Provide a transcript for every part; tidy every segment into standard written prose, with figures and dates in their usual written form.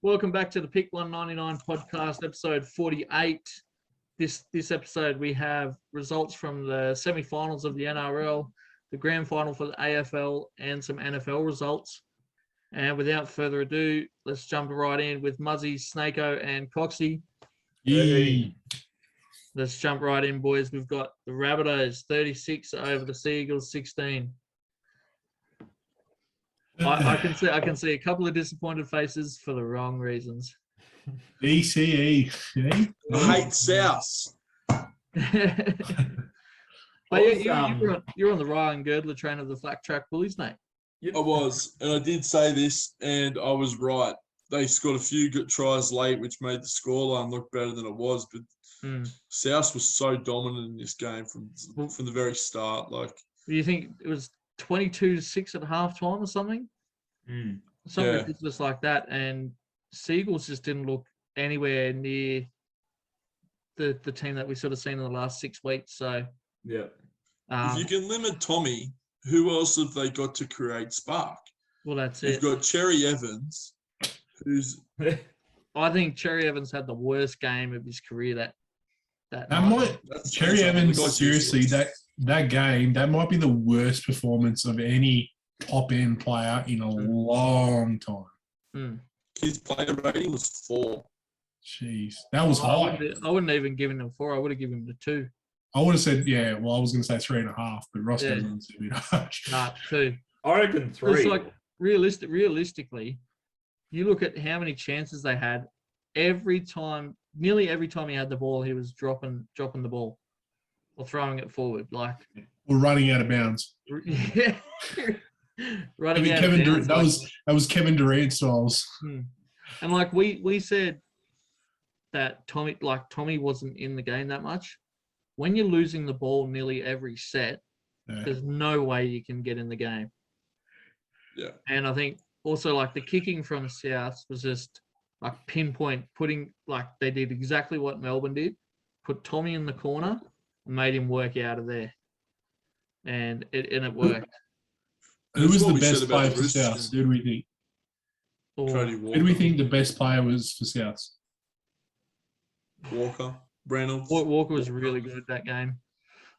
Welcome back to the Pick 199 podcast, episode 48. This episode, we have results from the semi-finals of the NRL, the grand final for the AFL, and some NFL results. And without further ado, let's jump right in with Muzzy, Snako, and Coxie. Hey. Let's jump right in, boys. We've got the Rabbitohs 36 over the Seagulls 16. I can see a couple of disappointed faces for the wrong reasons. ECE. I hate South. But you're on the Ryan Girdler train of the Flat Track Bullies, mate. I was, and I did say this, and I was right. They scored a few good tries late, which made the scoreline look better than it was. But South was so dominant in this game from the very start. Like, do you think it was 22-6 at halftime or something? Something ridiculous like that, and Seagulls just didn't look anywhere near the team that we sort of seen in the last 6 weeks. So if you can limit Tommy, who else have they got to create spark? Well, that's You've got Cherry Evans, who's. I think Cherry Evans had the worst game of his career. Cherry Evans, seriously, that game, that might be the worst performance of any top-end player in a long time. His player rating was 4. Jeez, that was high. I wouldn't even give him a 4. I would have given him a 2. I would have said, I was going to say 3.5, but Ross goes on to be harsh. Nah, 2. I reckon 3. It's like realistically, you look at how many chances they had. Nearly every time he had the ball, he was dropping the ball or throwing it forward, like or running out of bounds. Yeah, running out of bounds. That was Kevin Durant styles. And like we said that Tommy wasn't in the game that much. When you're losing the ball nearly every set, there's no way you can get in the game. Yeah, and I think also like the kicking from South was just like pinpoint, like they did exactly what Melbourne did, put Tommy in the corner and made him work out of there. And it worked. Who was the best player for South? Who do we think? Who do we think the best player was for South? Walker. Reynolds. Walker was really good at that game.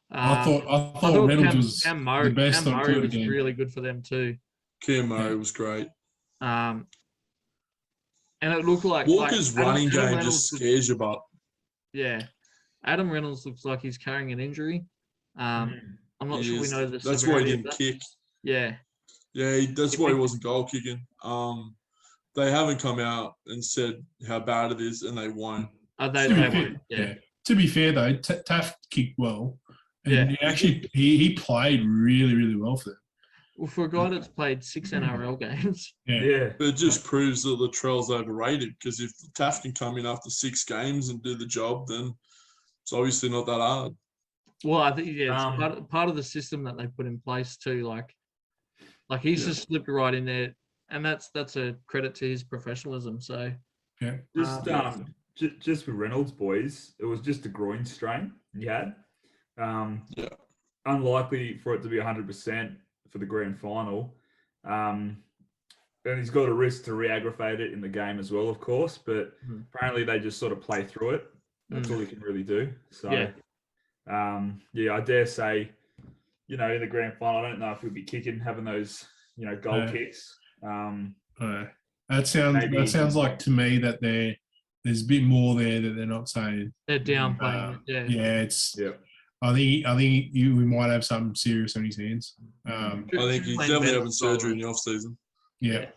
I thought Reynolds was the best. Cam Murray was really good for them too. Cam Murray was great. And it looked like Walker's running game Reynolds just scares you, but Adam Reynolds looks like he's carrying an injury. I'm not sure we know the That's why he didn't kick. Yeah, that's why he wasn't goal kicking. They haven't come out and said how bad it is, and they won't. To be fair though, Taft kicked well, and he played really, really well for them. Well, for a guy that's played 6 NRL games. But it just proves that Latrell's overrated, because if Taft can come in after 6 games and do the job, then it's obviously not that hard. Well, I think it's part of the system that they put in place too. Like he's just slipped right in there, and that's a credit to his professionalism. So just with Reynolds, boys, it was just a groin strain he had. Unlikely for it to be 100%. For the grand final. And he's got a risk to re-aggravate it in the game as well, of course, but apparently they just sort of play through it. That's all he can really do. So, I dare say, in the grand final, I don't know if he'll be kicking, having those, goal kicks. That sounds like to me that there's a bit more there that they're not saying. They're downplaying it. I think we might have something serious on his hands. I think he's definitely having surgery in the off-season. Yeah.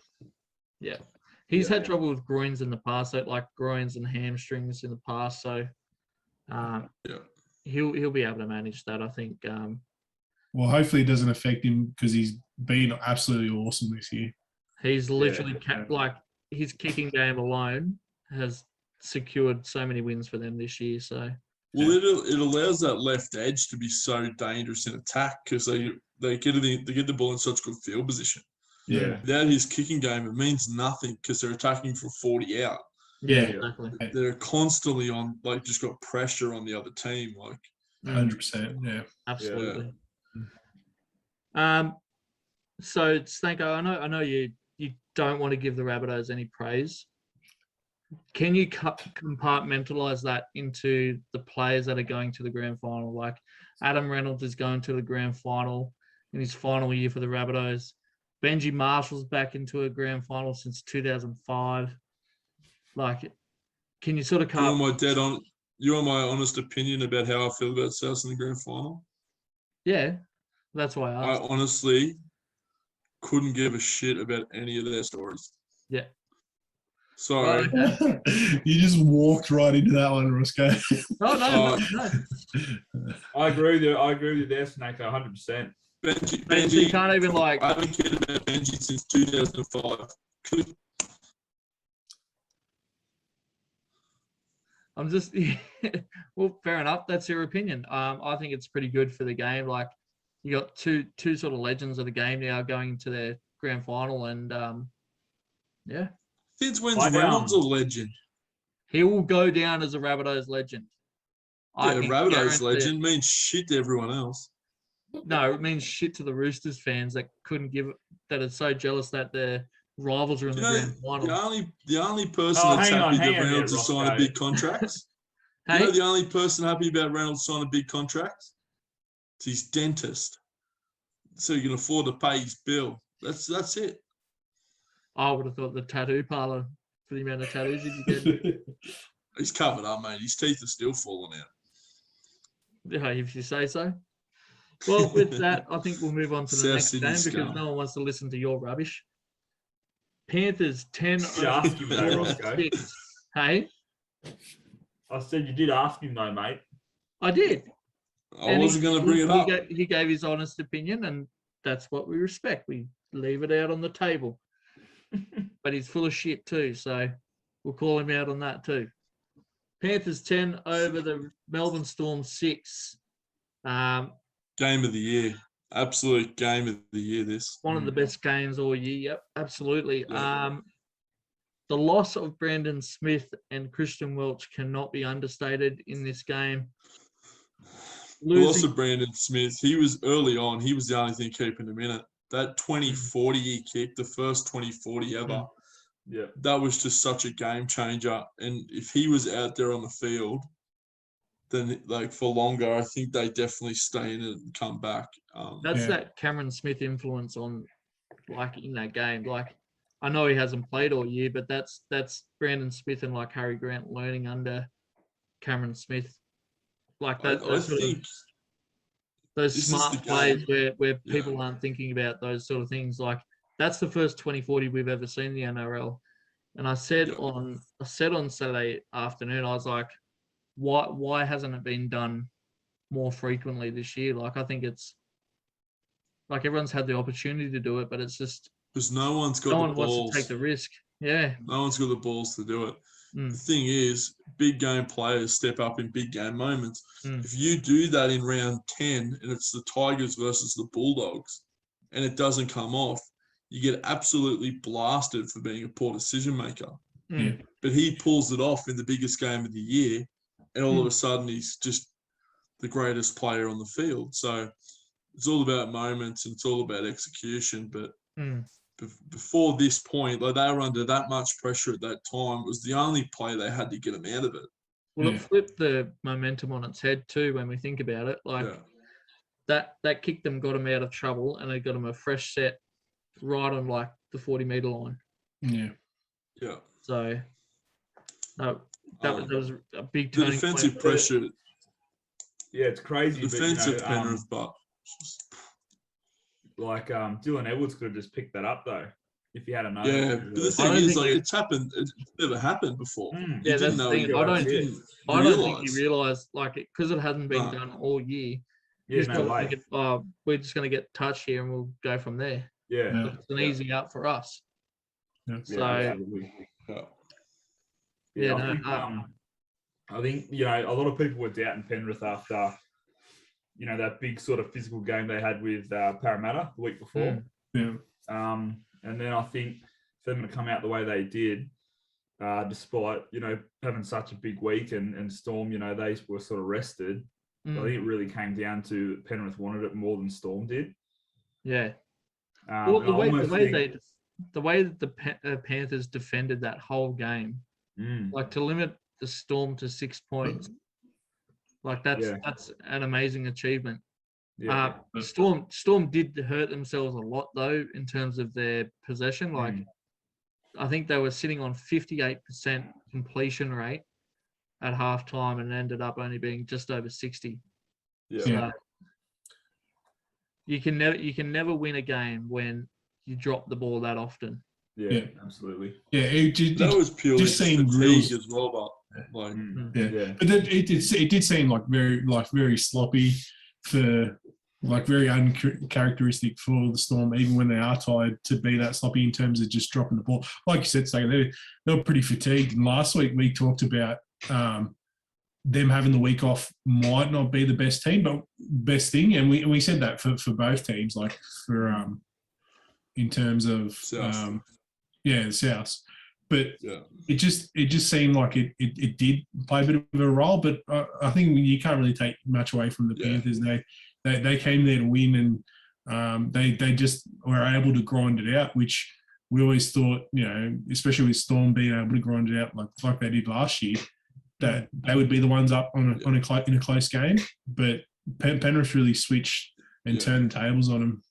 He's had trouble with groins in the past, like groins and hamstrings in the past. So, he'll be able to manage that, I think. Well, hopefully it doesn't affect him, because he's been absolutely awesome this year. He's literally his kicking game alone has secured so many wins for them this year. So. Well, it allows that left edge to be so dangerous in attack, because they get the ball in such good field position. Yeah. Without his kicking game, it means nothing, because they're attacking for 40 out. Yeah, exactly. They're constantly on, just got pressure on the other team. 100%. Yeah. Absolutely. Yeah. So Snako, I know you don't want to give the Rabbitohs any praise, can you compartmentalize that into the players that are going to the grand final? Like Adam Reynolds is going to the grand final in his final year for the Rabbitohs. Benji Marshall's back into a grand final since 2005. Like, can you sort of You want my honest opinion about how I feel about South in the grand final? Yeah, that's why I asked. I honestly couldn't give a shit about any of their stories. Yeah. Sorry. Okay. You just walked right into that one, Roscoe. No. I agree with you. I agree with you there, Snake, 100%. Benji, you can't even like. I haven't cared about Benji since 2005. I'm just well, fair enough. That's your opinion. I think it's pretty good for the game. Like you got two sort of legends of the game now going to their grand final, and yeah. Since when's Reynolds a legend? He will go down as a Rabbitohs legend. Yeah, Rabbitohs legend means shit to everyone else. No, it means shit to the Roosters fans that that are so jealous that their rivals are in the grand final. The only person that's happy that Reynolds has signed a big contract. Hey? You know the only person happy about Reynolds signing a big contract? It's his dentist. So he can afford to pay his bill. That's it. I would have thought the tattoo parlor for the amount of tattoos you get. He's covered up, mate. His teeth are still falling out. Yeah, if you say so. Well, with that, I think we'll move on to the next game because no one wants to listen to your rubbish. Panthers 10 ask him though, Roscoe. Hey? I said you did ask him though, mate. I did. I wasn't going to bring it up. He gave his honest opinion, and that's what we respect. We leave it out on the table. But he's full of shit too, so we'll call him out on that too. Panthers 10 over the Melbourne Storm 6. Game of the year. Absolute game of the year, this. One of the best games all year. Yep, absolutely. Yeah. The loss of Brandon Smith and Christian Welch cannot be understated in this game. The loss of Brandon Smith, he was early on. He was the only thing keeping him in it. That 20-40 he kicked, the first 20-40 ever. Yeah, that was just such a game changer. And if he was out there on the field, then like for longer, I think they definitely stay in it and come back. That's that Cameron Smith influence on, like in that game. Like I know he hasn't played all year, but that's Brandon Smith and like Harry Grant learning under Cameron Smith. Like that. I think those smart plays where people aren't thinking about those sort of things. Like that's the first 20-40 we've ever seen in the NRL. And I said on Saturday afternoon, I was like, why hasn't it been done more frequently this year? Like I think it's like everyone's had the opportunity to do it, but it's just because no one's got no the one balls. wants to take the risk. Yeah. No one's got the balls to do it. The thing is, big game players step up in big game moments. If you do that in round 10 and it's the Tigers versus the Bulldogs and it doesn't come off, you get absolutely blasted for being a poor decision maker. But he pulls it off in the biggest game of the year and all of a sudden he's just the greatest player on the field. So it's all about moments and it's all about execution. But before this point, like they were under that much pressure at that time. It was the only play they had to get them out of it. Well, it flipped the momentum on its head too when we think about it. Like that kick them got them out of trouble and it got them a fresh set right on like the 40-meter line. Yeah. So no, that was a big turning the defensive point pressure. Yeah, it's crazy. Defensive Penrith, but like Dylan Edwards could have just picked that up though if he had a known. Yeah, but the thing is, like, it's happened. It's never happened before. Yeah, that's the thing. I don't think he realised, like, because it hadn't been done all year. Yeah, no way. Thinking, we're just going to get touched here and we'll go from there. Yeah, it's an easy out for us. So, I think a lot of people were doubting Penrith after that big sort of physical game they had with Parramatta the week before. And then I think for them to come out the way they did, despite having such a big week and Storm, they were sort of rested. I think it really came down to Penrith wanted it more than Storm did. Yeah. Well, the way that the Panthers defended that whole game Like to limit the Storm to 6 points, like that's an amazing achievement. Storm did hurt themselves a lot though in terms of their possession. Like I think they were sitting on 58% completion rate at halftime and ended up only being just over 60. So you can never win a game when you drop the ball that often. Yeah, absolutely. Yeah, that was purely fatigue as well, but like, but it did seem like very sloppy for like very uncharacteristic for the Storm, even when they are tired, to be that sloppy in terms of just dropping the ball. Like you said, Slater, they were pretty fatigued. And last week we talked about them having the week off might not be the best team, but best thing, and we said that for both teams, like for in terms of South. the South. But it just seemed like it did play a bit of a role. But I think you can't really take much away from the Panthers. They came there to win, and they just were able to grind it out, which we always thought, especially with Storm being able to grind it out like they did last year, that they would be the ones up in a close game. But Penrith really switched and turned the tables on them,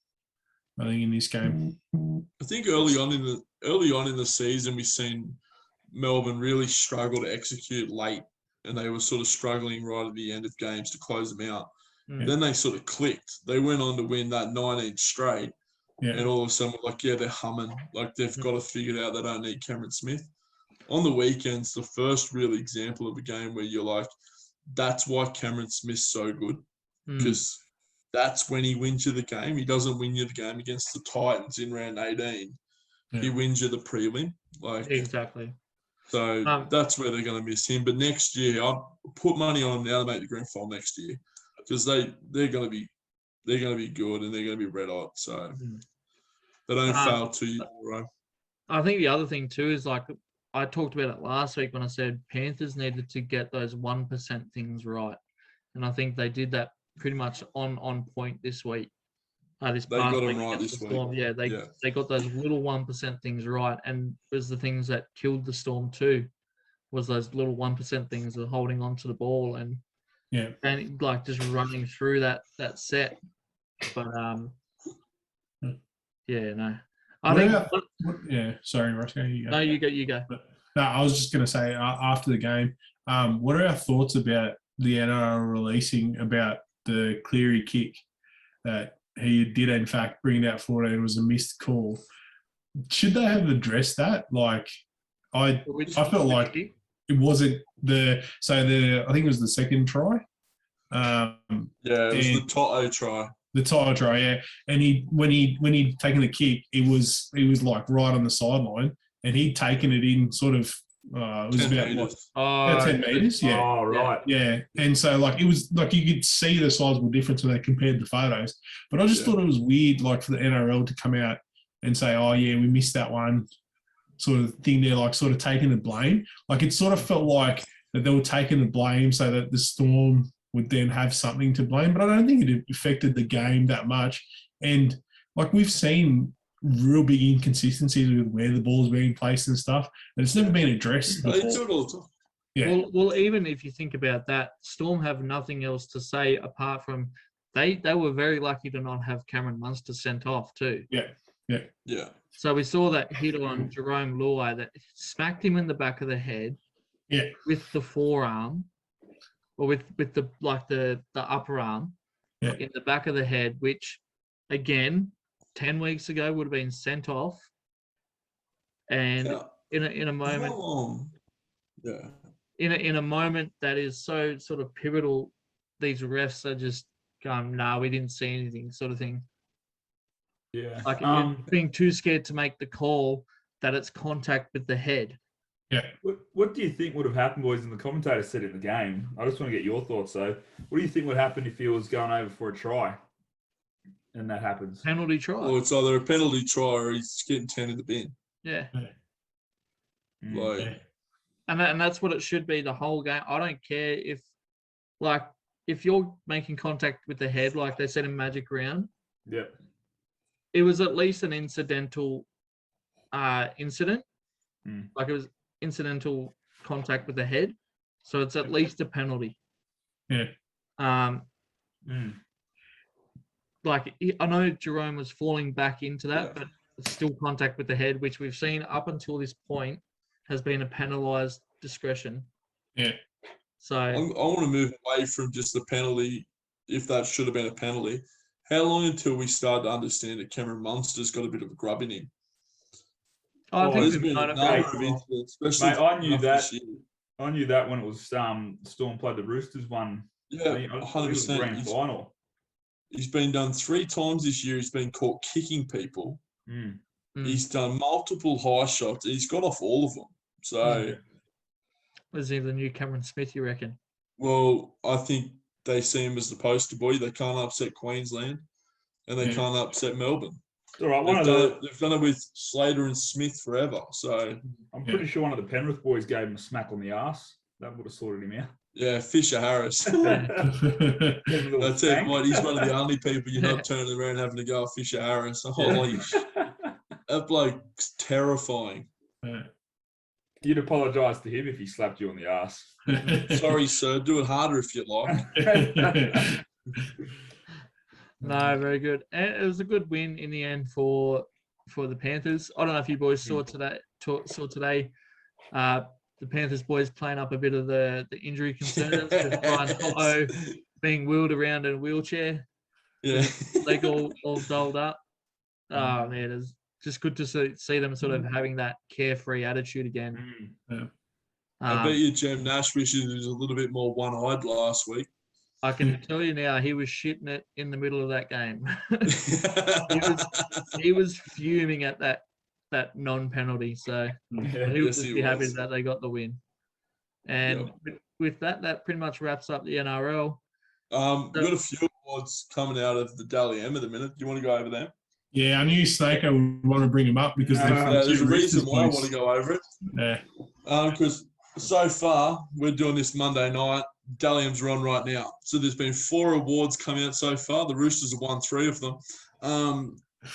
I think, in this game. I think early on in the season, we seen Melbourne really struggle to execute late, and they were sort of struggling right at the end of games to close them out. Then they sort of clicked. They went on to win that 19 straight, and all of a sudden, we're like, they're humming. Like, they've got it figured out. They don't need Cameron Smith. On the weekends, the first real example of a game where you're like, that's why Cameron Smith's so good, because that's when he wins you the game. He doesn't win you the game against the Titans in round 18. He wins you the prelim. Like, exactly. So that's where they're going to miss him. But next year, I'll put money on them now to make the grand final next year, because they're going to be good and they're going to be red hot. So they don't fail 2 years in a row. I think the other thing too is, like, I talked about it last week when I said Panthers needed to get those 1% things right, and I think they did that pretty much on point this week. They got them right this week. Storm. Yeah, they got those little 1% things right, and it was the things that killed the Storm too, was those little 1% things of holding on to the ball and like just running through that set. But sorry, Roscoe, you go. No, you go. No, I was just going to say, after the game, what are our thoughts about the NRL releasing about the Cleary kick, that he did in fact bring it out forward and it was a missed call? Should they have addressed that? Like, I felt like it wasn't I think it was the second try. It was the Toto try. The Toto try, yeah. And when he'd taken the kick, it was like right on the sideline, and he'd taken it in sort of it was about 10 meters. Yeah. Oh, right. Yeah. And so, like, it was like you could see the sizable difference when they compared the photos. But I just thought it was weird, like, for the NRL to come out and say, oh, yeah, we missed that one, sort of thing. They're like sort of taking the blame. Like, it sort of felt like that they were taking the blame so that the Storm would then have something to blame. But I don't think it affected the game that much. And, like, we've seen real big inconsistencies with where the ball's being placed and stuff, and it's never been addressed before. They do it all the time. Yeah. Well, even if you think about that, Storm have nothing else to say apart from they were very lucky to not have Cameron Munster sent off too. Yeah. So we saw that hit on Jerome Luai that smacked him in the back of the head. Yeah. With the forearm, or with the upper arm in the back of the head, which again, 10 weeks ago would have been sent off, and in a moment, in a moment that is so sort of pivotal, these refs are just going, "No, we didn't see anything," sort of thing. Yeah, like being too scared to make the call that it's contact with the head. Yeah. What do you think would have happened, boys? And the commentator said it in the game. I just want to get your thoughts, though. What do you think would happen if he was going over for a try? And that happens. Penalty try. Well, it's either a penalty try or he's getting 10 in the bin. Yeah. And that's what it should be the whole game. I don't care if you're making contact with the head, like they said in Magic Round. Yep. It was at least an incidental incident. Like, it was incidental contact with the head, so it's at least a penalty. Yeah. Like, I know Jerome was falling back into that, but it's still contact with the head, which we've seen up until this point has been a penalised discretion. Yeah. So I want to move away from just the penalty, if that should have been a penalty. How long until we start to understand that Cameron Munster's got a bit of a grub in him? I think There's we've been a known number it. of incidents, especially Mate, I knew this that. year. I knew that when it was Storm played the Roosters one. Yeah, It was the 100%. grand final. He's been done 3 times this year. He's been caught kicking people. He's done multiple high shots. He's got off all of them. So, Was he the new Cameron Smith, you reckon? well, I think they see him as the poster boy. They can't upset Queensland, and they can't upset Melbourne. All right, They've done it with Slater and Smith forever. So I'm pretty sure one of the Penrith boys gave him a smack on the ass. That would have sorted him out. yeah, Fisher Harris. I tell you what, he's one of the only people you're not turning around having to go at Fisher Harris. Holy shit. That bloke's terrifying. You'd apologise to him if he slapped you on the ass. Sorry, sir. Do it harder if you'd like. No, very good. And it was a good win in the end for the Panthers. I don't know if you boys saw today. The Panthers boys playing up a bit of the injury concerns with Brian Toto being wheeled around in a wheelchair. Yeah. Leg all dolled up. Oh, man, it's just good to see them sort of having that carefree attitude again. I bet you Jem Nash wishes he was a little bit more one-eyed last week. I can tell you now, he was shitting it in the middle of that game. he was fuming at that non-penalty. So he was just happy that they got the win. And with that pretty much wraps up the NRL. We've got a few awards coming out of the Dally M at the minute. Do you want to go over them? Yeah, I knew Slater would want to bring him up because there's a reason why I want to go over it. Yeah. Because so far, we're doing this Monday night. Daliums are on right now. So there's been 4 awards coming out so far. The Roosters have won 3 of them.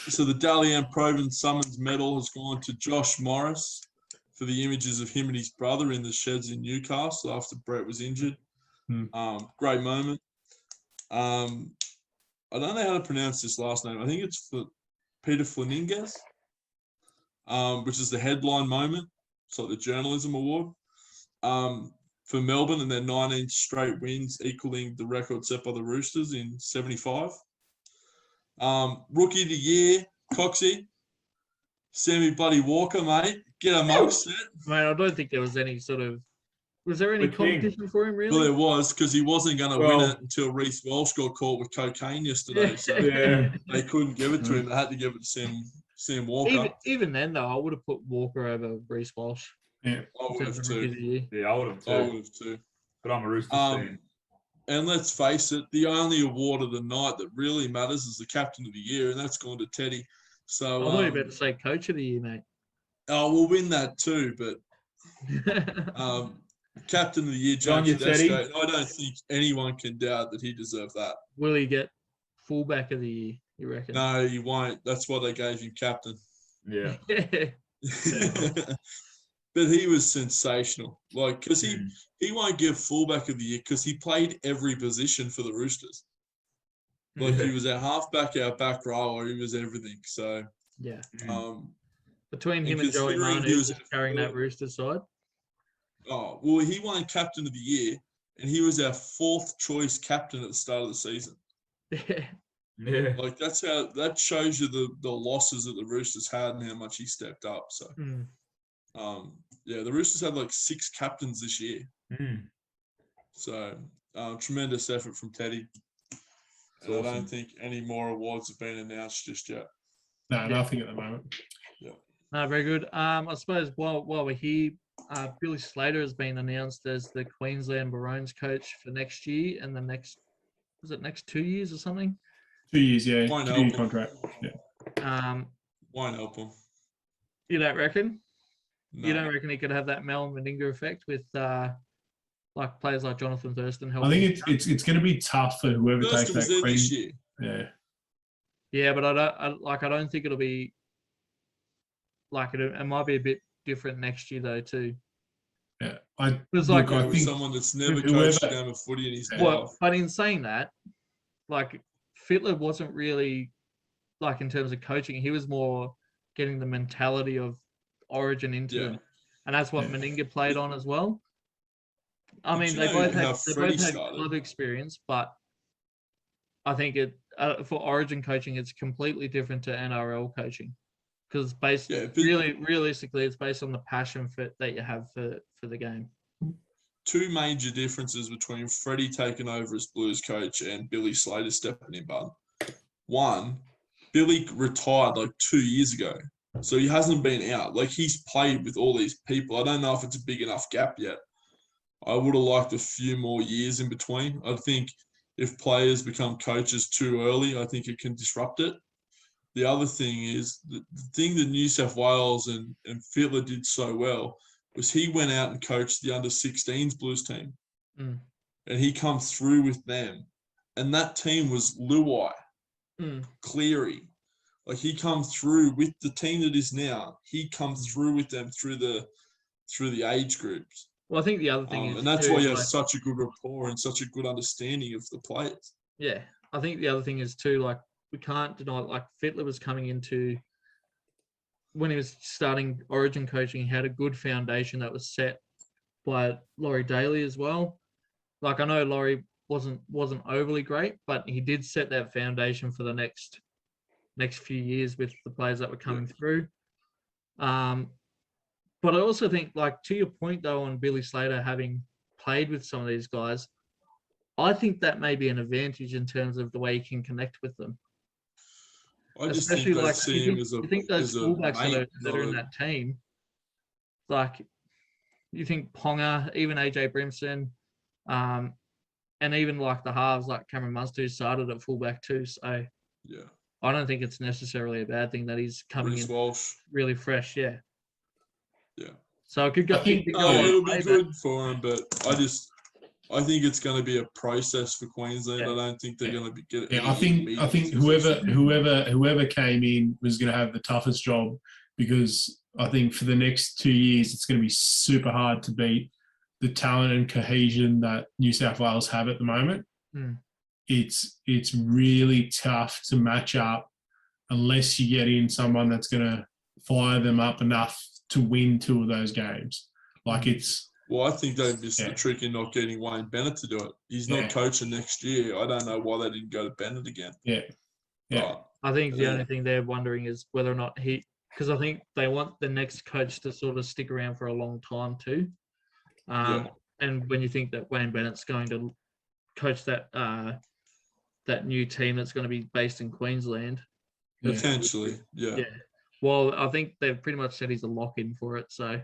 So the Dalian Proven Summons Medal has gone to Josh Morris for the images of him and his brother in the sheds in Newcastle after Brett was injured. Great moment. I don't know how to pronounce this last name. I think it's for Peter Flaningas, which is the headline moment. It's like the journalism award. For Melbourne and their 19 straight wins, equaling the record set by the Roosters in 75. Rookie of the year, Coxie, Sammy Buddy Walker, mate. Get amongst it. Mate, I don't think there was any sort of... Was there any competition for him, really? Well, there was, because he wasn't going to win it until Reece Walsh got caught with cocaine yesterday. So they couldn't give it to him. They had to give it to Sam Walker. Even then, though, I would have put Walker over Reece Walsh. Yeah, I would have too. Yeah, I would have too. But I'm a Roosters fan. And let's face it, the only award of the night that really matters is the Captain of the Year, and that's gone to Teddy. So I thought you were about to say Coach of the Year, mate. Oh, we'll win that too, but Captain of the Year, John Teddy. I don't think anyone can doubt that he deserved that. Will he get fullback of the year, you reckon? No, he won't. That's why they gave him captain. Yeah. But he was sensational. Like, because he won't get fullback of the year because he played every position for the Roosters. Like, he was our halfback, our back row, or he was everything. So, yeah. Between him and Joey Manu, he was carrying that Roosters side. Oh, well, he won Captain of the Year, and he was our 4th choice captain at the start of the season. Yeah. Like, that shows you the losses that the Roosters had and how much he stepped up. So, the Roosters had like 6 captains this year. So, tremendous effort from Teddy. And awesome. I don't think any more awards have been announced just yet. No, nothing at the moment. Yeah. No, very good. I suppose while we're here, Billy Slater has been announced as the Queensland Maroons coach for next year and the next 2 years or something? 2 years, yeah. 2-year contract. Yeah. Won't help him. You don't reckon? No. You don't reckon he could have that Mel Meninga effect with like players like Jonathan Thurston helping? I think it's going to be tough for whoever takes that this year. Yeah. Yeah, but I don't think it'll be like it might be a bit different next year though too. Yeah, It was like I think someone that's never whoever- coached a game of footy in his life. well, but in saying that, like Fittler wasn't really like in terms of coaching, he was more getting the mentality of Origin into him, and that's what Meninga played on as well. I mean, they both had club experience, but I think for Origin coaching, it's completely different to NRL coaching because realistically, it's based on the passion that you have for the game. Two major differences between Freddie taking over as Blues coach and Billy Slater stepping in, bud. One, Billy retired like 2 years ago, so he hasn't been out. Like, he's played with all these people. I don't know if it's a big enough gap yet. I would have liked a few more years in between. I think if players become coaches too early, I think it can disrupt it. The other thing is, the thing that New South Wales and Fittler did so well was he went out and coached the under-16s Blues team. Mm. And he come through with them. And that team was Luai, Cleary. Like, he come through with the team that is now. He comes through with them through the age groups. Well, I think the other thing is, and that's why he has such a good rapport and such a good understanding of the players. Yeah, I think the other thing is too, like, we can't deny, like, Fittler was coming into, when he was starting Origin coaching, he had a good foundation that was set by Laurie Daly as well. Like, I know Laurie wasn't overly great, but he did set that foundation for the next few years with the players that were coming through. But I also think, like, to your point though, on Billy Slater having played with some of these guys, I think that may be an advantage in terms of the way you can connect with them. I just Especially think like see him as a, you think those fullbacks that are in that that team, like you think Ponga, even AJ Brimson, and even like the halves like Cameron Munster started at fullback too. So yeah, I don't think it's necessarily a bad thing that he's coming Reece in Walsh. really fresh. Yeah. Yeah. So it could go. It'll be good for him, but I think it's going to be a process for Queensland. Yeah. I don't think they're going to get. Yeah, I think whoever came in was going to have the toughest job, because I think for the next 2 years it's going to be super hard to beat the talent and cohesion that New South Wales have at the moment. It's really tough to match up unless you get in someone that's going to fire them up enough to win 2 of those games. Like, it's. Well, I think they missed the trick in not getting Wayne Bennett to do it. He's not coaching next year. I don't know why they didn't go to Bennett again. Yeah. But, I think the only thing they're wondering is whether or not because I think they want the next coach to sort of stick around for a long time too. And when you think that Wayne Bennett's going to coach that new team that's going to be based in Queensland, potentially, yeah. Well, I think they've pretty much said he's a lock-in for it. So,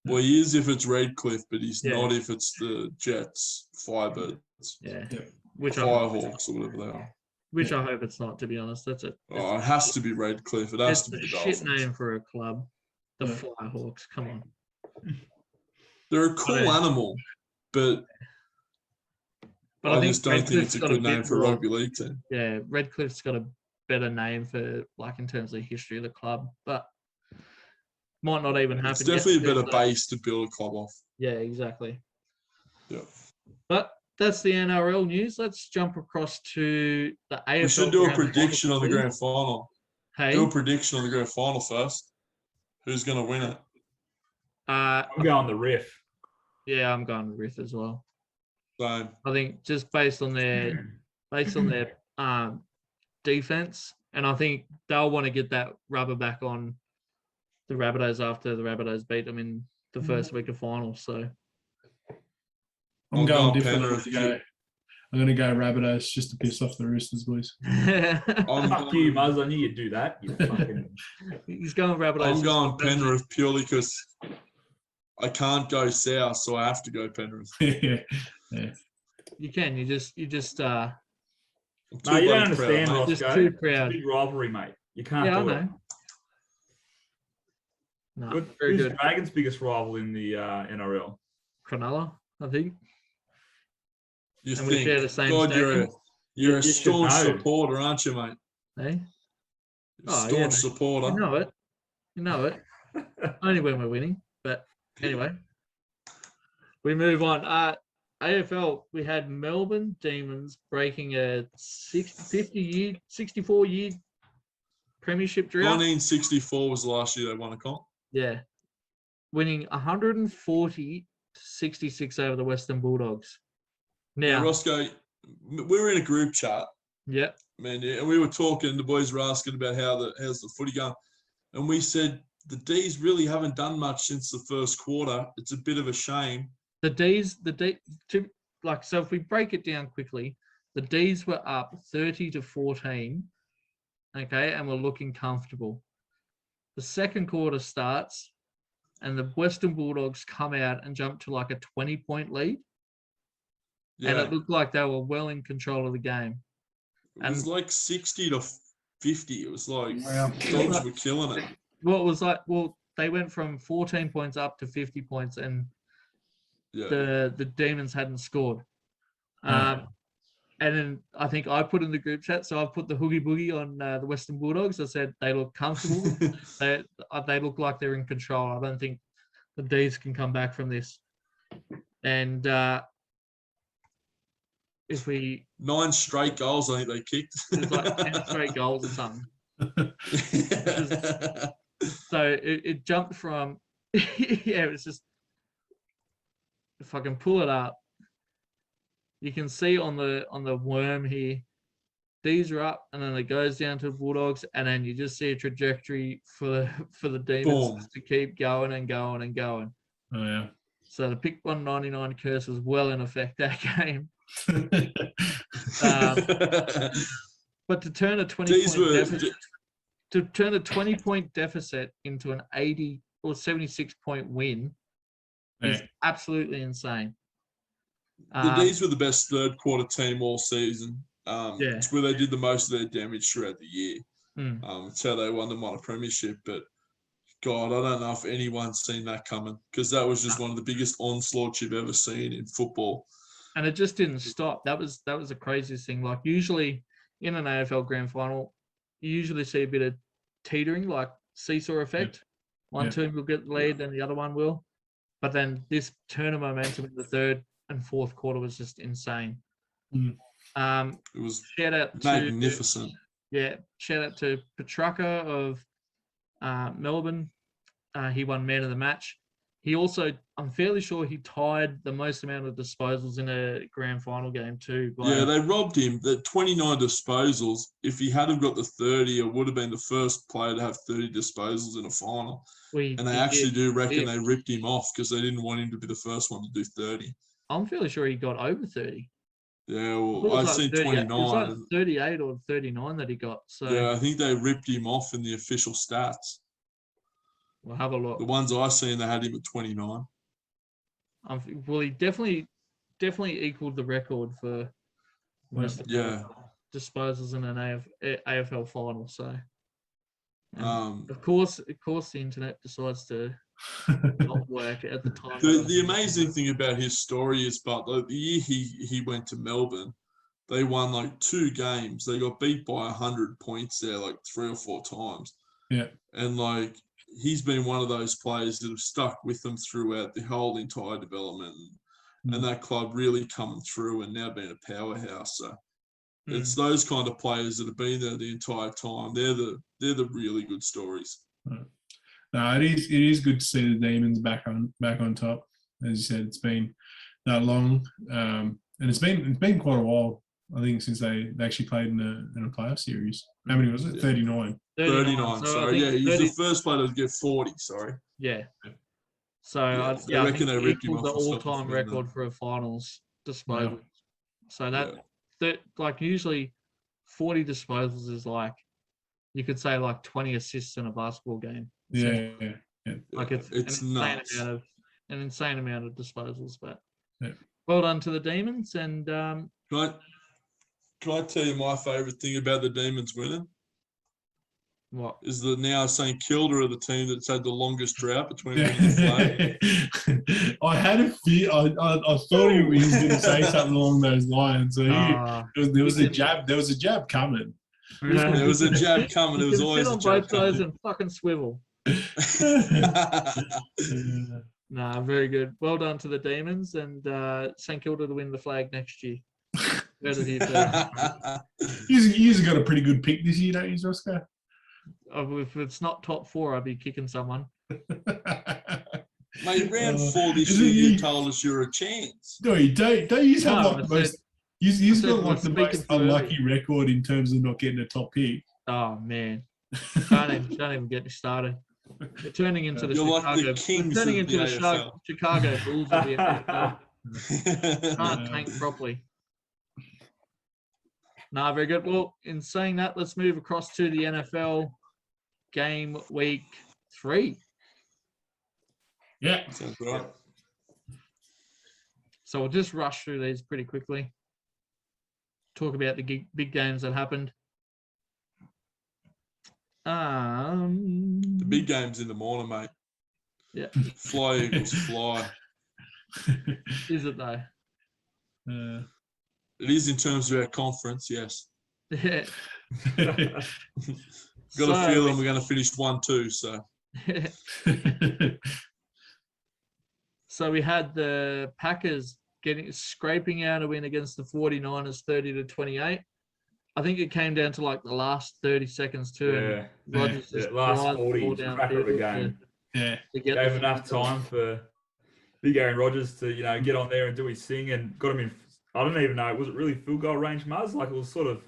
well, he is if it's Redcliffe, but he's not if it's the Jets, Firebirds, which Firehawks, or whatever they are. Which I hope it's not, to be honest. It has to be Redcliffe. It has to be the Dolphins. Shit name for a club, the Firehawks. Come on. They're a cool animal, but I just don't think it's a good name for a rugby league team. Yeah, Redcliffe's got a better name for, like, in terms of the history of the club, but might not even happen. It's definitely a better base to build a club off. Yeah, exactly. Yeah. But that's the NRL news. Let's jump across to the AFL. We should do a prediction on the grand final. Hey, do a prediction on the grand final first. Who's going to win it? I'm going the Riff. Yeah, I'm going the Riff as well. Same. I think just based on their defense, and I think they'll want to get that rubber back on the Rabbitohs after the Rabbitohs beat them in the first week of finals. So I'm going different. I'm going to go Rabbitohs just to piss off the Roosters, boys. Fuck you, Muzz. I knew you'd do that. He's going Rabbitohs. I'm going Penrith purely because I can't go south, so I have to go Penrith. Yeah. You can. You just. No, you don't understand, Roscoe. Just too proud. It's a big rivalry, mate. You can't do I it. know. No, Who's Dragons' biggest rival in the NRL? Cronulla, I think. You and think? We share the same God, you're a staunch supporter, aren't you, mate? Hey? Staunch supporter. You know it. Only when we're winning. But anyway. We move on. AFL, we had Melbourne Demons breaking a 64-year premiership drought. 1964 was the last year they won a comp. Yeah. Winning 140-66 over the Western Bulldogs. Now, Roscoe, we were in a group chat. Yeah. Man, yeah, and we were talking, the boys were asking about how's the footy going. And we said the D's really haven't done much since the first quarter. It's a bit of a shame. So if we break it down quickly, the D's were up 30-14, okay, and we're looking comfortable. The second quarter starts, and the Western Bulldogs come out and jump to like a 20-point lead. Yeah. And it looked like they were well in control of the game. It was like 60-50. It was like Dogs were killing it. Well, it was like, they went from 14 points up to 50 points, and the Demons hadn't scored. And then I think I put in the group chat, so I put the Hoogie Boogie on the Western Bulldogs. I said they look comfortable. they look like they're in control. I don't think the D's can come back from this. And if we 9 straight goals, I think they kicked. It was like 10 straight goals or something. So it jumped from it was just, if I can pull it up, you can see on the worm here, these are up, and then it goes down to the Bulldogs, and then you just see a trajectory for the Demons to keep going and going and going. Oh yeah. So the pick 199 curse was well in effect that game. But to turn a 20-point deficit into an 80 or 76-point win is absolutely insane. The D's were the best third quarter team all season. It's where they did the most of their damage throughout the year. It's how they won a premiership. But God, I don't know if anyone's seen that coming, because that was just one of the biggest onslaughts you've ever seen in football. And it just didn't stop. That was the craziest thing. Like, usually in an AFL Grand Final, you usually see a bit of teetering, like seesaw effect. One team will get the lead, and the other one will. But then this turn of momentum in the third and fourth quarter was just insane. It was magnificent. Shout out to Petrarca of Melbourne. He won man of the match. He also, I'm fairly sure he tied the most amount of disposals in a grand final game too. They robbed him. The 29 disposals. If he hadn't got the 30, it would have been the first player to have 30 disposals in a final. They ripped him off because they didn't want him to be the first one to do 30. I'm fairly sure he got over 30. Yeah, well, I've seen 29. It was like 38 or 39 that he got. So yeah, I think they ripped him off in the official stats. We'll have a look. The ones I seen, they had him at 29. Well, he definitely equaled the record for most of the disposals in an AFL final. So, of course, the internet decides to not work at the time. The amazing thing about his story is, but the year he went to Melbourne, they won like 2 games. They got beat by 100 points there, like 3 or 4 times. Yeah, and like, he's been one of those players that have stuck with them throughout the whole entire development, and that club really coming through and now being a powerhouse. So it's those kind of players that have been there the entire time. They're the really good stories. No, it is good to see the Demons back on top. As you said, it's been that long, and it's been quite a while. I think since they actually played in a playoff series. How many was it? 39. 39. Sorry, he was the first player to get 40. Sorry. Yeah. So I reckon they ripped him off the all-time record for a finals disposal. Yeah. So that like usually 40 disposals is like, you could say like 20 assists in a basketball game. Yeah. Like it's nuts. An insane amount of disposals, but well done to the Demons. And can I tell you my favourite thing about the Demons winning? What? Is the now St Kilda are the team that's had the longest drought between winning and playing. I had a fear. I thought he was going to say something along those lines. So there was a jab. There was a jab coming. There was a jab coming. There was always a jab coming. Sit on both sides and fucking swivel. Nah, very good. Well done to the Demons and St Kilda to win the flag next year. Heard it here first. You've got a pretty good pick this year, don't you, Roscoe? If it's not top 4, I'd be kicking someone. Mate, round 4 this year, you told us you're a chance. No, you don't. Don't you have No, like the most? You've got like the most unlucky record in terms of not getting a top pick. Oh man, can't even get me started. We're turning into the You're Chicago. like the kings we're turning of into the the AFL. Chicago Bulls of the AFL. Can't tank properly. Nah, very good. Well, in saying that, let's move across to the NFL game week 3. Yeah. Sounds right. So we'll just rush through these pretty quickly. Talk about the big games that happened. The big game's in the morning, mate. Yeah. Fly, Eagles, fly. Is it though? It is in terms of our conference, yes. Yeah. Got a feeling we're going to finish 1-2, so. So we had the Packers scraping out a win against the 49ers 30-28. I think it came down to like the last 30 seconds too. Yeah. And Rodgers just last drives the 40, ball down cracker of the field game. to get Gave enough time for big Aaron Rodgers to, get on there and do his thing and got him in. I don't even know. Was it really field goal range, Muzz? Like it was sort of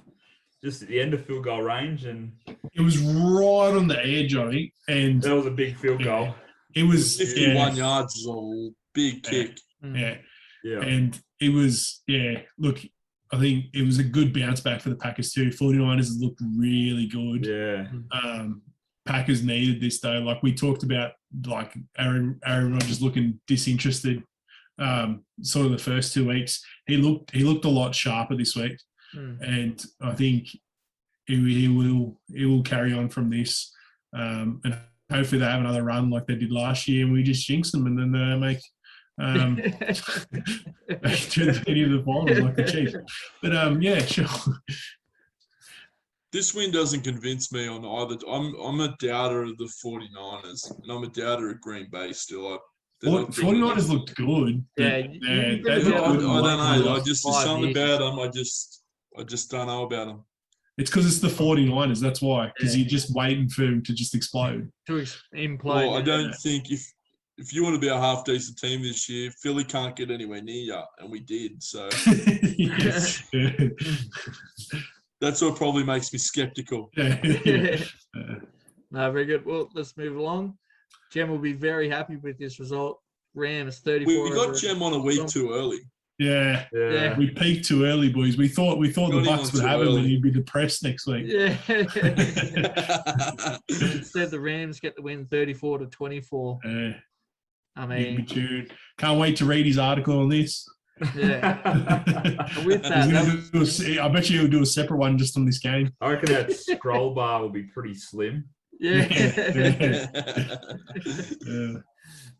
just at the end of field goal range, and it was right on the edge, I think. And that was a big field goal. It was 51 yards is a big kick. Yeah. Yeah. And it was, look, I think it was a good bounce back for the Packers too. 49ers looked really good. Yeah. Packers needed this though. Like we talked about, like Aaron Rodgers looking disinterested. Sort of the first 2 weeks, he looked a lot sharper this week, and I think he will carry on from this, and hopefully they have another run like they did last year, and we just jinx them, and then they make to any of the finals like the Chiefs. But yeah, sure. This win doesn't convince me on either. I'm a doubter of the 49ers, and I'm a doubter of Green Bay still. 49ers looked good. Yeah, they I don't know. There's something about them. I just don't know about them. It's because it's the 49ers. That's why. Because you're just waiting for them to just explode. To implode. Well, I don't think if you want to be a half decent team this year, Philly can't get anywhere near you, and we did. So that's what probably makes me skeptical. No, very good. Well, let's move along. Jem will be very happy with this result. Rams 34. We got Jem on a week too early. Yeah. We peaked too early, boys. We thought the Bucks would have him and he'd be depressed next week. Yeah. Instead, the Rams get the win 34-24. I mean, can't wait to read his article on this. Yeah. With that, I bet you he'll do a separate one just on this game. I reckon that scroll bar will be pretty slim. Yeah.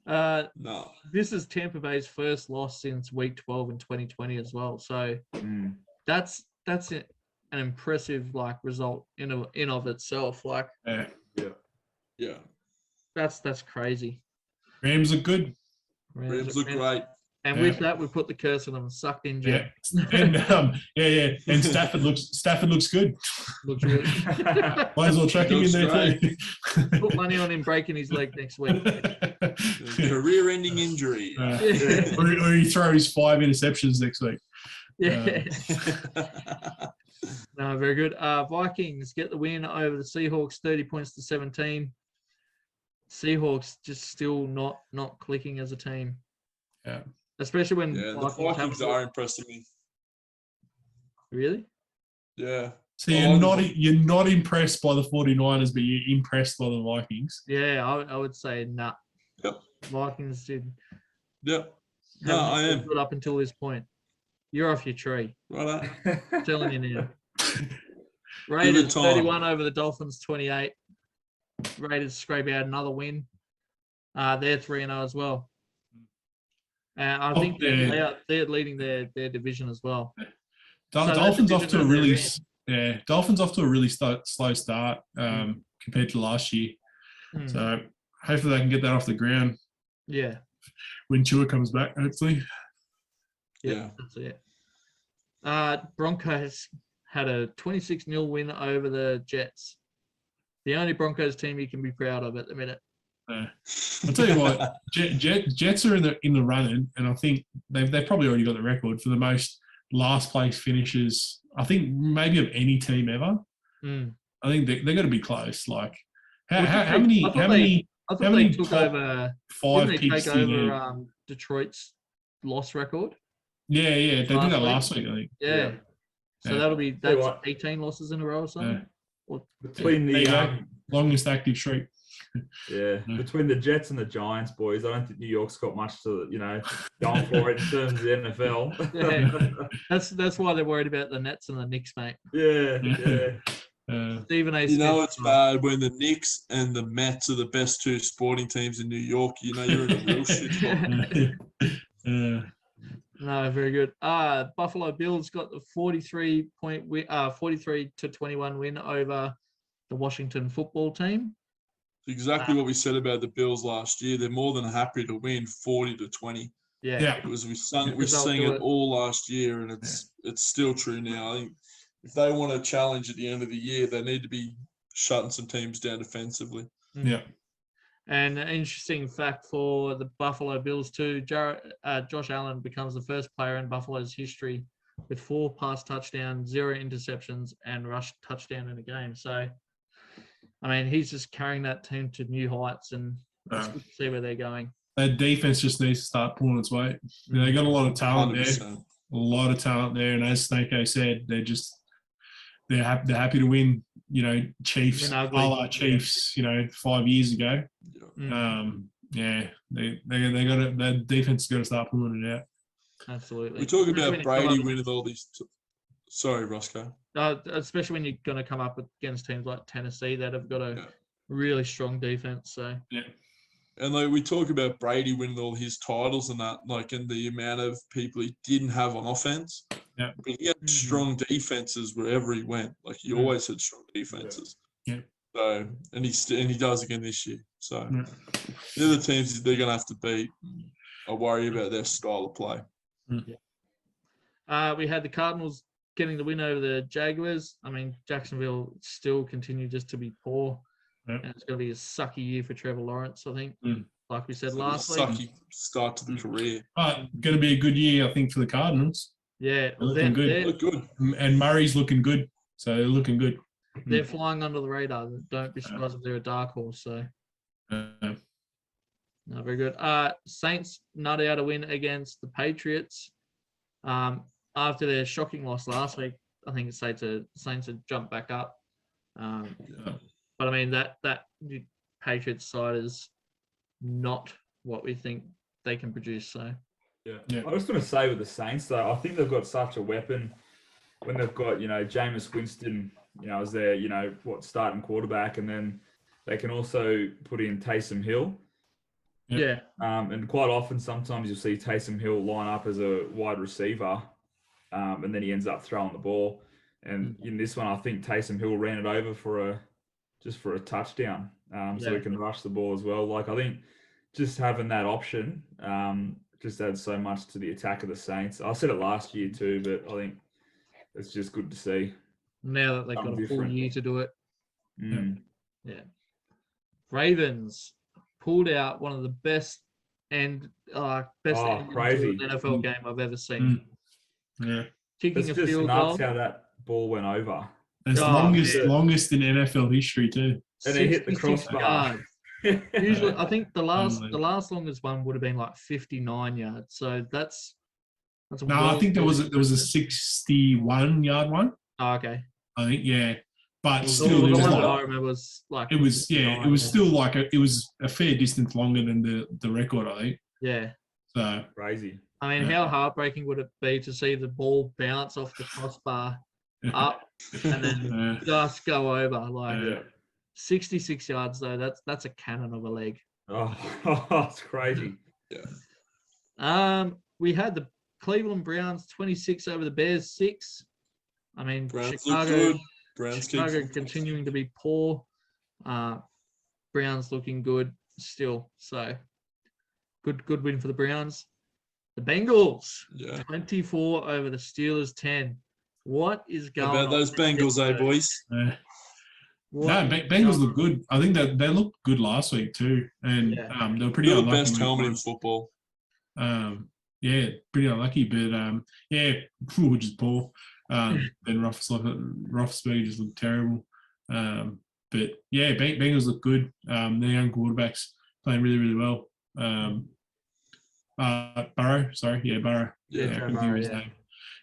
No. This is Tampa Bay's first loss since week 12 in 2020 as well. So that's an impressive result in of itself. Yeah. That's crazy. Rams look good. Rams look great. And with that, we put the curse on them. Sucked in, Jim. And And Stafford looks good. Looks really good. Might as well track him in there too. Put money on him breaking his leg next week. Career-ending injury. Or he throws 5 interceptions next week. Yeah. No, very good. Vikings get the win over the Seahawks, 30-17. Seahawks just still not clicking as a team. Yeah. Especially when the Vikings are impressing me. Really? Yeah. So you're not impressed by the 49ers, but you're impressed by the Vikings. Yeah, I would say nah. Yep. Vikings did. Yep. No, I am. Good up until this point. You're off your tree. Right. I'm telling you now. Raiders 31 over the Dolphins 28. Raiders scrape out another win. They're 3-0 as well. I think they're leading their division as well. Dolphins off to a really slow start compared to last year. So hopefully they can get that off the ground. Yeah. when Tua comes back, hopefully. Yeah, that's it. Broncos had a 26-0 win over the Jets. The only Broncos team you can be proud of at the minute. I'll tell you what, Jets are in the running, and I think they've probably already got the record for the most last place finishes. I think maybe of any team ever. I think they're going to be close. Like how many they took top over 5 didn't they picks take do you need? over Detroit's loss record? Yeah, they did that last week, I think. Yeah. So that's 18 losses in a row or something. Between the longest active streak. Between the Jets and the Giants, boys, I don't think New York's got much to going for it in terms of the NFL. That's why they're worried about the Nets and the Knicks, mate. Stephen A. Smith, it's bad when the Knicks and the Mets are the best 2 sporting teams in New York. You're in a real shit spot. No, very good. Buffalo Bills got the 43-21 win over the Washington football team. Exactly what we said about the Bills last year. They're more than happy to win 40-20. Yeah. Because we sang it all last year, and it's still true now. I think if they want to challenge at the end of the year, they need to be shutting some teams down defensively. Yeah. And an interesting fact for the Buffalo Bills too, Josh Allen becomes the first player in Buffalo's history with 4 pass touchdowns, 0 interceptions, and rush touchdown in a game. So, I mean, he's just carrying that team to new heights, and it's good to see where they're going. That defense just needs to start pulling its weight. They got a lot of talent 100%. There, a lot of talent there, and as Snakeo said, they're happy to win. Chiefs, Chiefs. 5 years ago. They got it. That defense has got to start pulling it out. Absolutely. We talk about Brady winning all these. Sorry, Roscoe. Especially when you're going to come up against teams like Tennessee that have got a really strong defense. So and we talk about Brady winning all his titles and that, and the amount of people he didn't have on offense. Yeah, but he had strong defenses wherever he went. He always had strong defenses. Yeah. So and he does again this year. So the other teams they're going to have to beat, I worry about their style of play. We had the Cardinals getting the win over the Jaguars. I mean, Jacksonville still continue just to be poor. And it's going to be a sucky year for Trevor Lawrence, I think. Like we said last week. Sucky start to the career. But going to be a good year, I think, for the Cardinals. Yeah. They're looking good. They look good. And Murray's looking good. So they're looking good. They're flying under the radar. Don't be surprised if they're a dark horse. So. No, very good. Saints nut out a win against the Patriots. After their shocking loss last week, I think it's safe to Saints had jumped back up. But I mean that Patriots side is not what we think they can produce. So I was going to say with the Saints though, I think they've got such a weapon when they've got Jameis Winston, as their starting quarterback, and then they can also put in Taysom Hill. Yeah. And quite often, sometimes you'll see Taysom Hill line up as a wide receiver, and then he ends up throwing the ball. And in this one, I think Taysom Hill ran it over for a touchdown, so he can rush the ball as well. I think just having that option just adds so much to the attack of the Saints. I said it last year too, but I think it's just good to see. Now that they've got a full year to do it. Yeah. Ravens pulled out one of the best ending to an NFL game I've ever seen. Yeah. Kicking it's a field goal. Nuts how that ball went over. It's longest in NFL history too. And it hit the crossbar. Usually, I think the last longest one would have been 59 yards. So that's I think there was a 61-yard one. Oh, okay. I think but still, the one that I remember was it was still it was a fair distance longer than the record, I think. Yeah. So crazy. I mean, how heartbreaking would it be to see the ball bounce off the crossbar up and then just go over 66 yards though? That's a cannon of a leg. Oh, it's crazy. Yeah. We had the Cleveland Browns 26 over the Bears 6. I mean, Browns Chicago Chicago continuing to be poor. Browns looking good still. So Good win for the Browns. The Bengals, Yeah. 24 over the Steelers 10. What is going How on? about those Bengals, boys? Bengals look good. I think that they looked good last week too, and they were pretty They're the unlucky. best helmet in football. Yeah, pretty unlucky, but which is poor. Ben Roethlisberger just looked terrible. But yeah, Bengals look good. Their young quarterbacks playing really, really well. Burrow.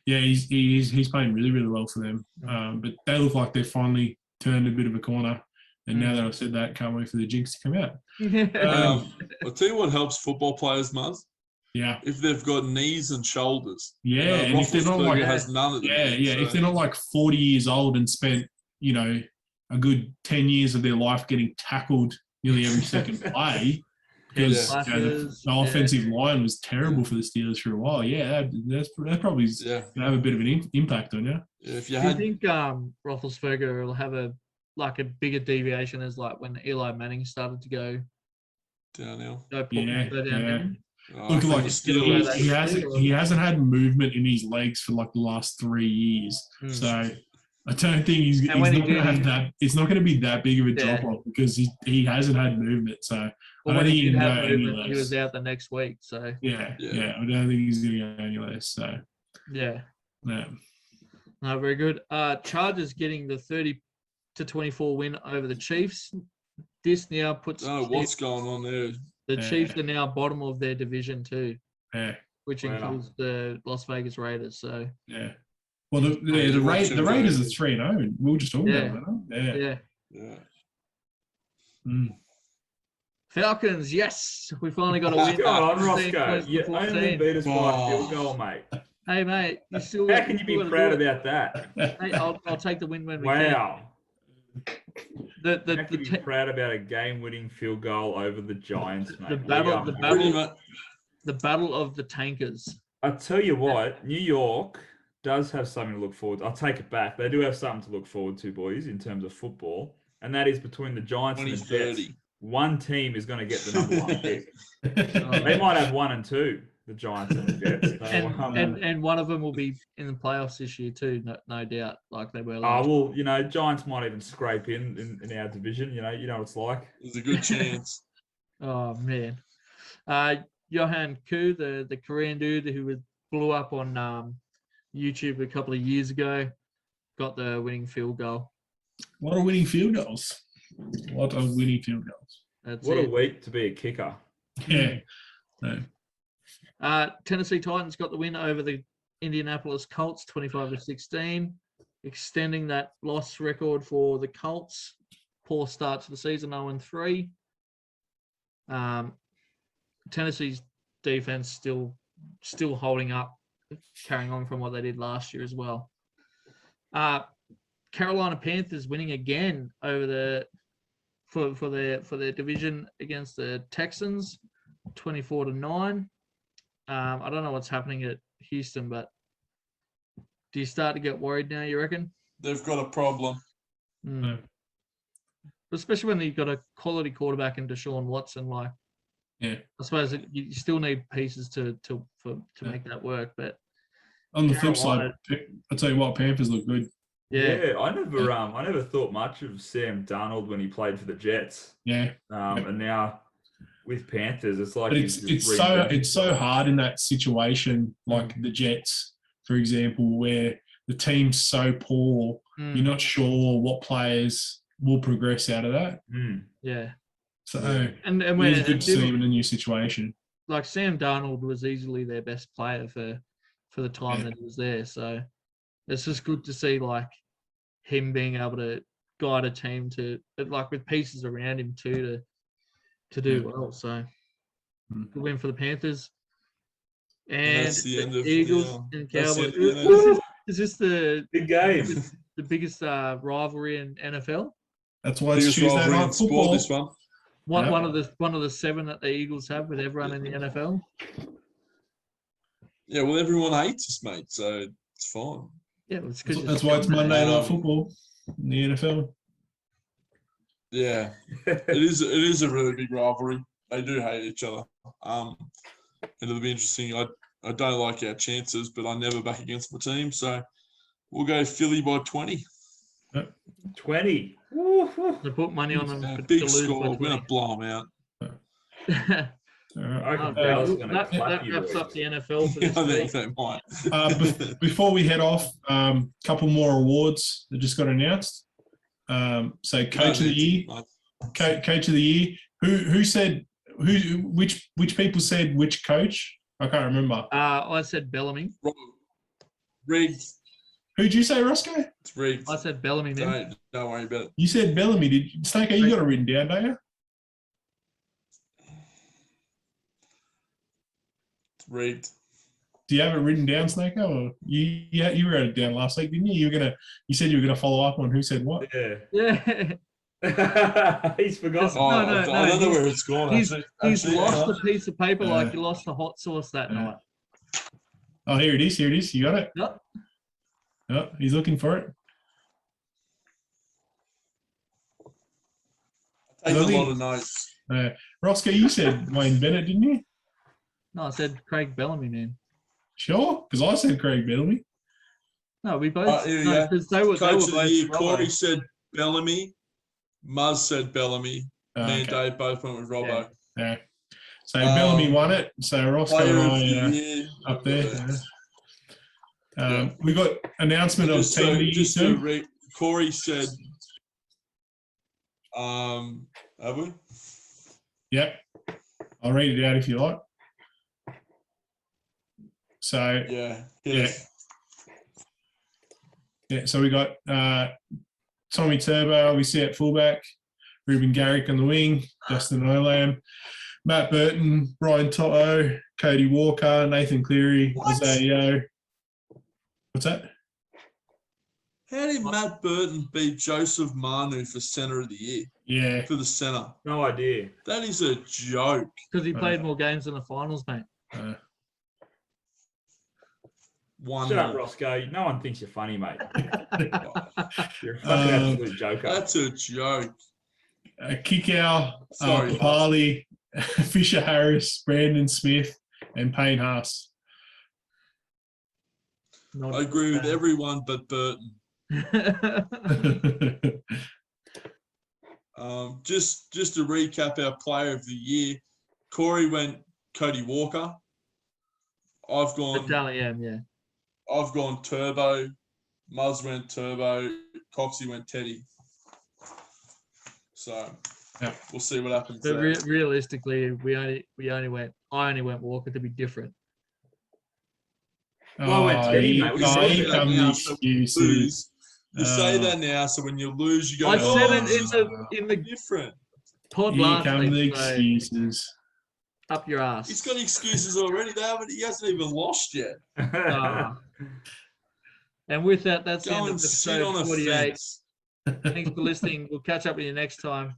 Yeah, he's playing really, really well for them. But they look like they've finally turned a bit of a corner. And now that I've said that, can't wait for the jinx to come out. I'll tell you what helps football players, Muzz. Yeah. If they've got knees and shoulders. Yeah, and if they're not like has none of them. If they're not like 40 years old and spent, a good 10 years of their life getting tackled nearly every second play. Because the offensive line was terrible for the Steelers for a while. Yeah, that probably going to have a bit of an impact on you. Yeah, Do you think Roethlisberger will have a bigger deviation as like when Eli Manning started to go downhill? Look, he hasn't had movement in his legs for like the last 3 years. So I don't think he's not going to have that. It's not going to be that big of a drop off because he hasn't had movement. So when he did have movement, he was out the next week. So I don't think he's going to go any less. So no, very good. Chargers getting the 30-24 win over the Chiefs. This now puts. I don't know what's going on there. The Chiefs are now bottom of their division too, which includes the Las Vegas Raiders. So well, the Raiders are 3-0. We were just talking about that. Yeah. Falcons, yes, we finally got a win. Go on, Roscoe. You only beat us by a field goal, mate. Hey, mate, you still. How can you be proud about that? Hey, I'll take the win when we can. Wow. How can you be proud about a game-winning field goal over the Giants, mate? The battle of the tankers. I tell you what, New York does have something to look forward to. I'll take it back. They do have something to look forward to, boys, in terms of football, and that is between the Giants and the Jets. One team is going to get the number one pick. They might have 1 and 2, the Giants and the Jets. And one of them will be in the playoffs this year too, no doubt, like they were last year. Giants might even scrape in our division. You know what it's like. There's a good chance. Oh, man. Johan Koo, the Korean dude who blew up on YouTube a couple of years ago, got the winning field goal. What are winning field goals? What a week to be a kicker. Yeah. Tennessee Titans got the win over the Indianapolis Colts, 25-16, extending that loss record for the Colts. Poor start to the season, 0-3. Tennessee's defense still holding up, carrying on from what they did last year as well. Carolina Panthers winning again over for their division against the Texans, 24-9. I don't know what's happening at Houston, but do you start to get worried now, you reckon? They've got a problem. Especially when you've got a quality quarterback in Deshaun Watson. I suppose you still need pieces to make that work. But on the flip side, I'll tell you what, Panthers look good. Yeah, I never thought much of Sam Darnold when he played for the Jets. Yeah. And now with Panthers, it's like it's so hard in that situation, like the Jets, for example, where the team's so poor, you're not sure what players will progress out of that. Yeah. So and it's good to see him in a new situation. Like Sam Darnold was easily their best player for the time that he was there. So it's just good to see him being able to guide a team with pieces around him too to do well. So good win for the Panthers. And that's the end of Eagles and Cowboys. Is this the big game? The biggest rivalry in NFL? That's why it's Tuesday night football. This one. One of the 7 that the Eagles have with everyone in the NFL. Yeah, well, everyone hates us, mate, so it's fine. Yeah, well, that's why it's Monday night football in the NFL. Yeah, it is a really big rivalry. They do hate each other. And it'll be interesting. I don't like our chances, but I never back against my team. So we'll go Philly by 20. 20. They put money on them. Yeah, to big lose by score. We're 20. going to blow them out. I reckon Oh, Dallas are that, going to that wraps up the NFL for I this week. think they might. Before we head off, couple more awards that just got announced. So Coach of the Year. Coach of the Year. Who said which people said which coach? I can't remember. I said Bellamy. Rigged. Who'd you say, Roscoe? It's rigged. I said Bellamy, man. Don't worry about it. You said Bellamy. Did Snaker? You got it written down, don't you? It's rigged. Do you have it written down, Snaker? Or you wrote it down last week, didn't you? You said you were gonna follow up on who said what. Yeah. He's forgotten. Oh, I don't know where it's gone. He's lost a piece of paper like he lost the hot sauce that night. Oh, here it is. You got it? Yep. Oh, he's looking for it. I take a lot of notes. Roscoe, you said Wayne Bennett, didn't you? No, I said Craig Bellamy, man. Sure, because I said Craig Bellamy. No, we both. Because they were Coach of the both Year, Robbo. Corey said Bellamy. Muzz said Bellamy. Me and Dave both went with Robbo. Yeah. So Bellamy won it. So Roscoe and I up there. We got announcement of team of the year too. Corey said, have we? Yep. I'll read it out if you like. So so we got Tommy Turbo, obviously at fullback, Ruben Garrick on the wing, Justin Olam, Matt Burton, Brian Toto, Cody Walker, Nathan Cleary, Isaiah. What's that? How did Matt Burton beat Joseph Manu for Centre of the Year? Yeah. For the centre. No idea. That is a joke. Because he played more games in the finals, mate. Shut up, Roscoe. No one thinks you're funny, mate. You're a fucking absolute joker. That's a joke. Kickout, Papali, Fisher Harris, Brandon Smith, and Payne Haas. I agree with everyone but Burton. Just to recap our player of the year, Corey went Cody Walker. I've gone Turbo. Muzz went Turbo. Coxie went Teddy. So we'll see what happens. But realistically, I only went Walker to be different. Well, I went Teddy, mate. You say that now, so when you lose, you go. I said it in the different pod Here last come week. the excuses. Up your ass. He's got excuses already. He hasn't even lost yet. And with that, that's the end of sit on episode a 48. fence. Thanks for listening. We'll catch up with you next time.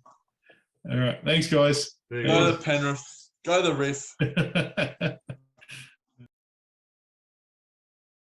All right. Thanks, guys. Go to Penrith. Go to the Riff.